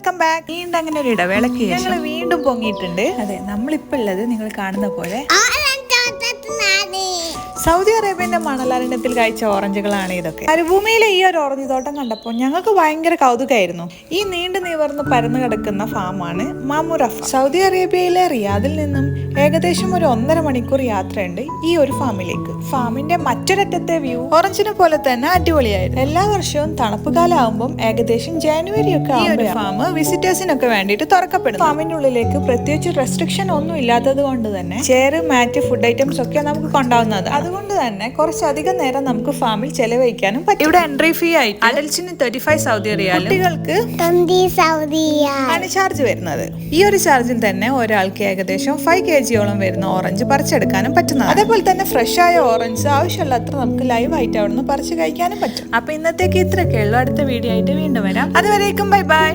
Welcome back. വീണ്ടും അങ്ങനെ ഒരു ഇടവേളയ്ക്ക് ഞങ്ങൾ വീണ്ടും പൊങ്ങിയിട്ടുണ്ട്. അതെ, നമ്മളിപ്പോൾ ഉള്ളത് നിങ്ങൾ കാണുന്ന പോലെ സൗദി അറേബ്യന്റെ മണലാരണ്യത്തിൽ കഴിച്ച ഓറഞ്ചുകളാണ് ഇതൊക്കെ. മരുഭൂമിയിലെ ഈ ഒരു ഓറഞ്ച് തോട്ടം കണ്ടപ്പോൾ ഞങ്ങൾക്ക് ഭയങ്കര കൗതുകമായിരുന്നു. ഈ നീണ്ടു നിവർന്ന് പരന്നു കിടക്കുന്ന ഫാമാണ് മാമുറഫ. സൗദി അറേബ്യയിലെ റിയാദിൽ നിന്നും ഏകദേശം ഒരു 1.5 മണിക്കൂർ യാത്രയുണ്ട് ഈ ഒരു ഫാമിലേക്ക്. ഫാമിന്റെ മറ്റൊരറ്റത്തെ വ്യൂ ഓറഞ്ചിനെ പോലെ തന്നെ അടിപൊളിയായിരുന്നു. എല്ലാ വർഷവും തണുപ്പ് കാലമാകുമ്പോൾ ഏകദേശം ജനുവരി ഒക്കെ ആകുമ്പോൾ ഫാം വിസിറ്റേഴ്സിനൊക്കെ വേണ്ടിയിട്ട് തുറക്കപ്പെടും. ഫാമിന്റെ ഉള്ളിലേക്ക് പ്രത്യേകിച്ച് റെസ്ട്രിക്ഷൻ ഒന്നും ഇല്ലാത്തത് കൊണ്ട് തന്നെ ചെയർ, മാറ്റ്, ഫുഡ് ഐറ്റംസ് ഒക്കെ നമുക്ക് കൊണ്ടാവുന്നത്. അതുകൊണ്ട് തന്നെ കുറച്ചധികം നേരം നമുക്ക് ഫാമിൽ ചെലവഴിക്കാനും പറ്റും. ഇവിടെ എൻട്രി ഫീ ആയിട്ട് അഡൽസിന് 35 സൗദി റിയാലും കുട്ടികൾക്ക് 20 സൗദി ആണ് ചാർജ് വരുന്നത്. ഈ ഒരു ചാർജിൽ തന്നെ ഒരാൾക്ക് ഏകദേശം 5 kg വരുന്ന ഓറഞ്ച് പറിച്ചെടുക്കാനും പറ്റുന്നത്. അതേപോലെ തന്നെ ഫ്രഷ് ആയ ഓറഞ്ച് ആവശ്യമുള്ളത്ര നമുക്ക് ലൈവ് ആയിട്ട് അവിടെ നിന്ന് പറിച്ച് കഴിക്കാനും പറ്റും. അപ്പൊ ഇന്നത്തേക്ക് ഇത്രയൊക്കെ ഉള്ളൂ. അടുത്ത വീഡിയോ ആയിട്ട് വീണ്ടും വരാം. അതുവരേക്കും ബൈ ബൈ.